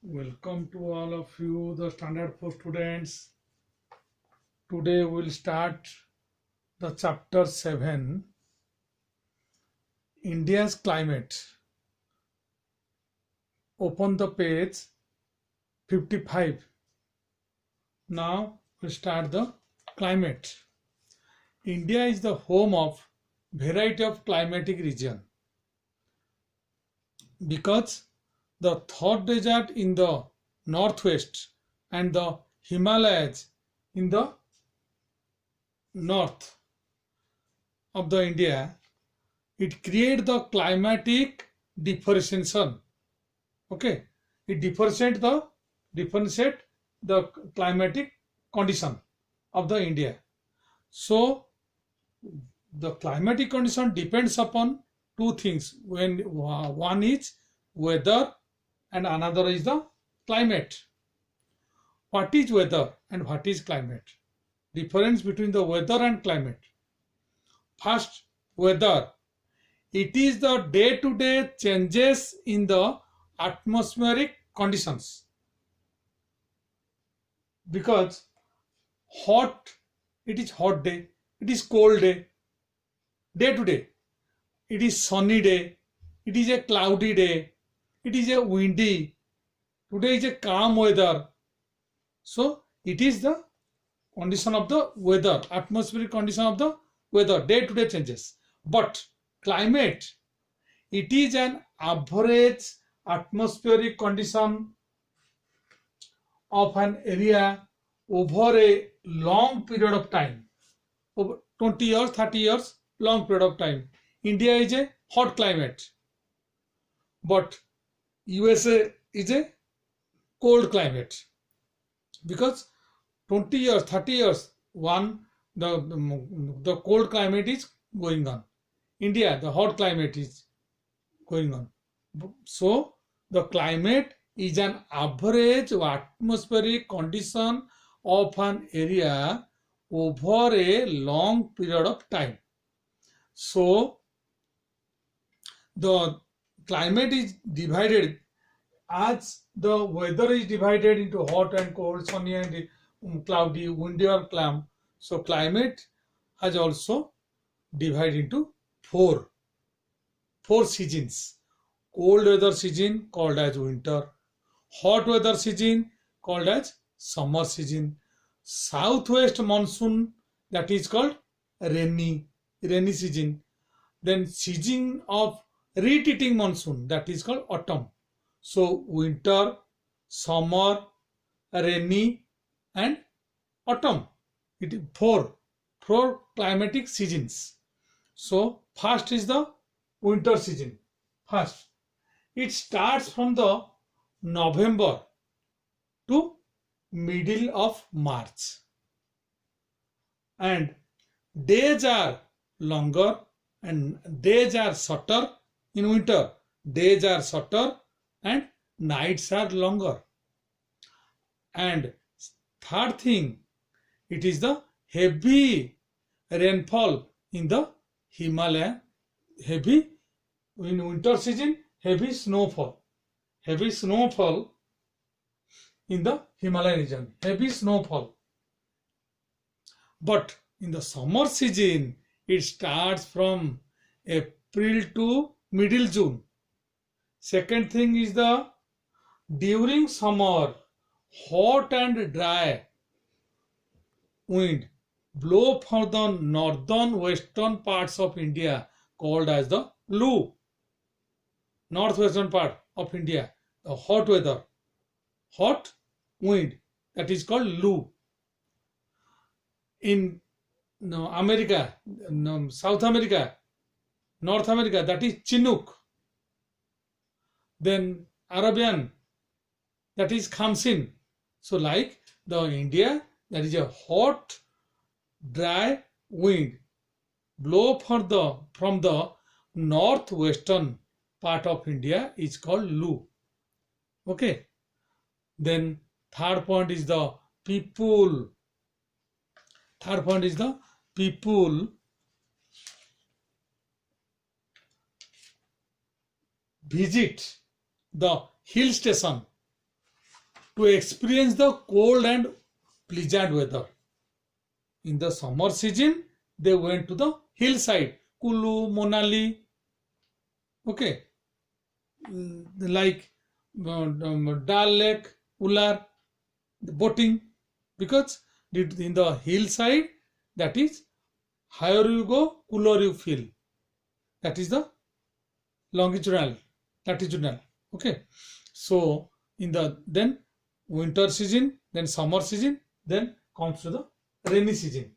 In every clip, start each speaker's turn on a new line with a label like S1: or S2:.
S1: Welcome to all of you, the Standard 4 students. Today we'll start the chapter 7, India's climate. Open the page 55. Now we'll start the climate. India is the home of variety of climatic region because the Thar Desert in the northwest and the Himalayas in the north of the India, it create the climatic differentiation. Okay, it differentiate the climatic condition of the India. So the climatic condition depends upon two things. When one is weather and another is the climate. What is weather and what is climate? Difference between the weather and climate. First, weather. It is the day-to-day changes in the atmospheric conditions. Because it is hot day, it is cold day, day to day. It is sunny day, it is a cloudy day, it is a windy, today is a calm weather. So it is the condition of the weather, atmospheric condition of the weather, day to day changes. But climate, it is an average atmospheric condition of an area over a long period of time, over 20 years, 30 years, long period of time. India is a hot climate, but USA is a cold climate because 20 years, 30 years, the cold climate is going on. India, the hot climate is going on. So the climate is an average atmospheric condition of an area over a long period of time. So the climate is divided as the weather is divided into hot and cold, sunny and cloudy, windy or calm. So climate has also divided into four seasons. Cold weather season called as winter, hot weather season called as summer season, southwest monsoon that is called rainy season, then season of retreating monsoon that is called autumn. So winter, summer, rainy and autumn. It is four climatic seasons. So first is the winter season. First, it starts from the November to middle of March, and days are longer and days are shorter. In winter, days are shorter and nights are longer. And third thing, it is the heavy rainfall in the Himalaya. Heavy in winter season, heavy snowfall in the Himalayan region, heavy snowfall. But in the summer season, it starts from April to middle June. Second thing is the during summer, hot and dry wind blow from the northern western parts of India called as the Lu. Northwestern part of India, the hot weather, hot wind, that is called Lu. In America, South America, North America, that is Chinook. Then Arabian, that is Khamsin. So like the India, that is a hot, dry wind blow from the northwestern part of India is called Lu. Okay. Then third point is the people. Third point is the people visit the hill station to experience the cold and pleasant weather. In the summer season, they went to the hillside, Kulu, Manali, okay, like Dal Lake, Ular, the boating, because in the hillside, that is higher you go, cooler you feel. That is the longitudinal, latitudinal. Okay, so in the then winter season, then summer season, then comes to the rainy season.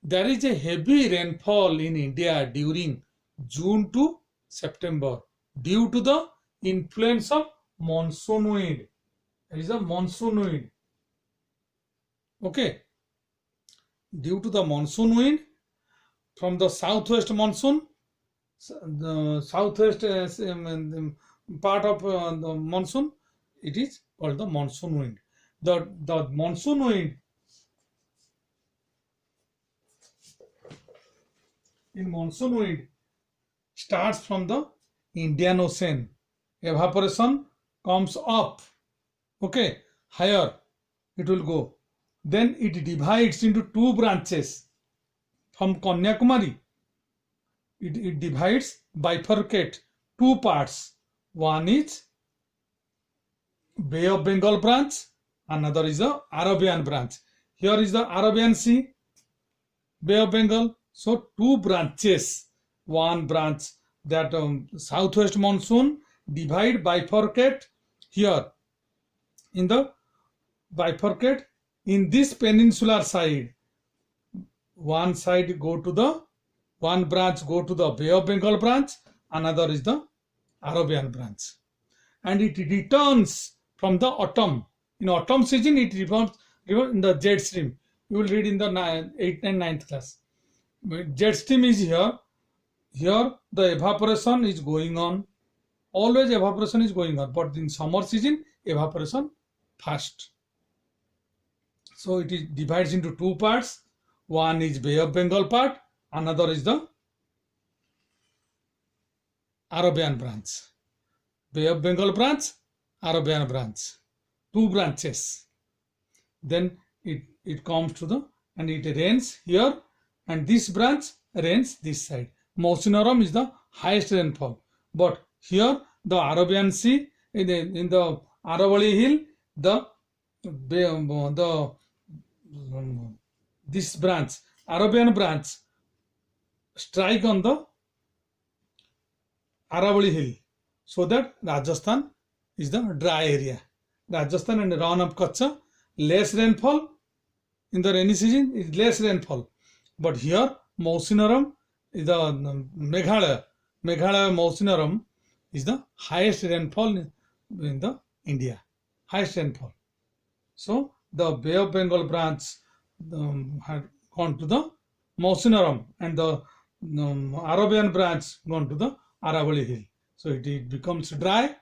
S1: There is a heavy rainfall in India during June to September due to the influence of monsoon wind. There is a monsoon wind. Okay, due to the monsoon wind from the southwest monsoon, the southwest part of the monsoon, it is called the monsoon wind. The monsoon wind starts from the Indian Ocean. Evaporation comes up, okay, higher it will go. Then it divides into two branches from Kanyakumari. It divides, bifurcate two parts. One is Bay of Bengal branch, another is the Arabian branch. Here is the Arabian Sea, Bay of Bengal. So two branches, one branch that southwest monsoon divide, bifurcate here in the bifurcate in this peninsular side. One side go to the one branch go to the Bay of Bengal branch, another is the Arabian branch, and it returns from the autumn. In autumn season, it returns in the jet stream. You will read in the 8th and 9th class. Jet stream is here. Here the evaporation is going on. Always evaporation is going on, but in summer season evaporation fast. So it is divides into two parts. One is Bay of Bengal part, another is the Arabian branch. Bay of Bengal branch, Arabian branch. Two branches. Then it comes to the and it rains here, and this branch rains this side. Mausinauram is the highest rainfall, but here the Arabian Sea in the Aravali Hill, this branch, Arabian branch, strike on the Aravali Hill, so that Rajasthan is the dry area. Rajasthan and Rann of Kutch, less rainfall in the rainy season is less rainfall, but here Mausinauram is the Meghalaya Mausinauram is the highest rainfall in the India, highest rainfall. So the Bay of Bengal branch had gone to the Mausinauram, and the Arabian branch gone to the Aravali Hill. So it becomes dry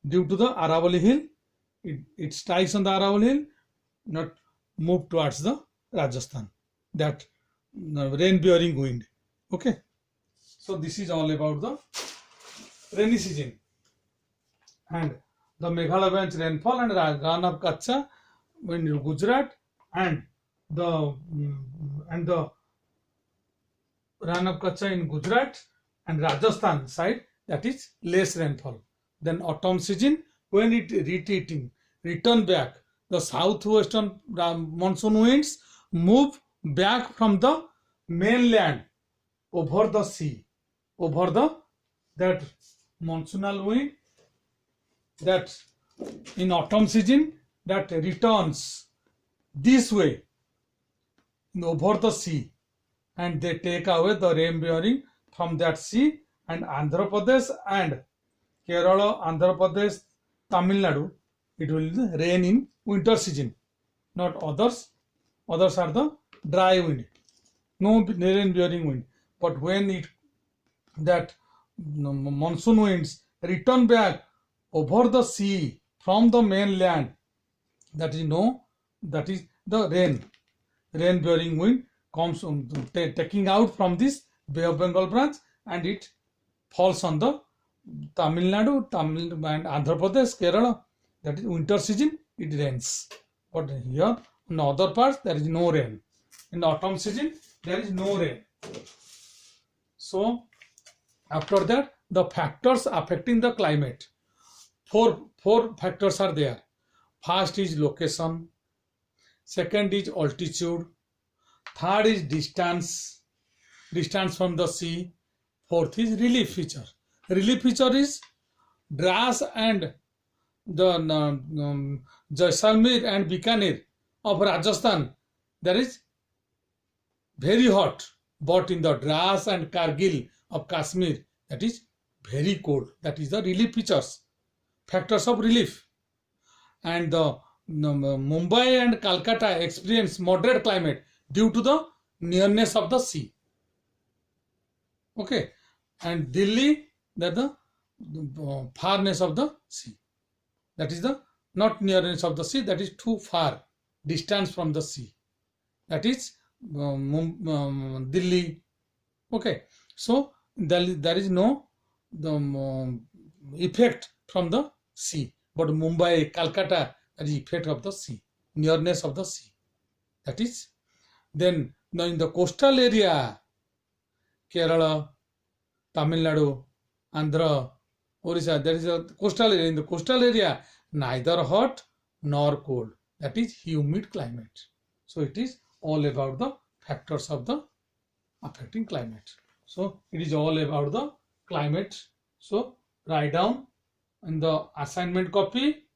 S1: due to the Aravali Hill. It strikes on the Aravali Hill, not move towards the Rajasthan, that rain bearing wind. Okay, so this is all about the rainy season and the Meghalaya branch rainfall and Rann of Kutch in Gujarat, and the Rann of Kutch in Gujarat and Rajasthan side, that is less rainfall. Then autumn season, when it return back, the southwestern monsoon winds move back from the mainland over the sea, over that monsoonal wind that in autumn season that returns this way over the sea, and they take away the rain bearing from that sea, and Andhra Pradesh and Kerala, Andhra Pradesh, Tamil Nadu, it will rain in winter season, not others. Others are the dry wind, no rain bearing wind. But when that monsoon winds return back over the sea from the mainland, that is the rain bearing wind comes taking out from this Bay of Bengal branch, and it falls on the Tamil Nadu, and Andhra Pradesh, Kerala, that is winter season, it rains. But here in other parts there is no rain. In the autumn season there is no rain. So after that, the factors affecting the climate. Four factors are there. First is location. Second is altitude. Third is distance from the sea. Fourth is relief feature. Relief feature is Dras and the Jaisalmer and Bikaner of Rajasthan. There is very hot, but in the Dras and Kargil of Kashmir, that is very cold. That is the relief features, factors of relief. And the Mumbai and Calcutta experience moderate climate due to the nearness of the sea. Okay, and Delhi, that the farness of the sea. That is the not nearness of the sea. That is too far distance from the sea. That is Delhi. Okay, so there is no effect from the sea, but Mumbai, Calcutta, that is effect of the sea, nearness of the sea. That is, then in the coastal area, Kerala, Tamil Nadu, Andhra, Orissa, there is a coastal area. In the coastal area, neither hot nor cold. That is humid climate. So it is all about the factors of the affecting climate. So it is all about the climate. So write down in the assignment copy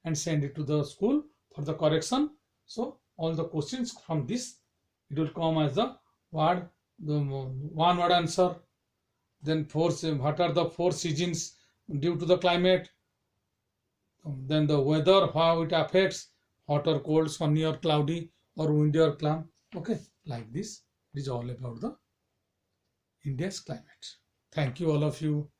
S1: and send it to the school for the correction. So all the questions from this, it will come as the word, the one word answer. Then what are the 4 seasons due to the climate? Then the weather, how it affects, hot or cold, sunny or cloudy, or windy or calm. Okay, like this. It is all about the India's climate. Thank you all of you.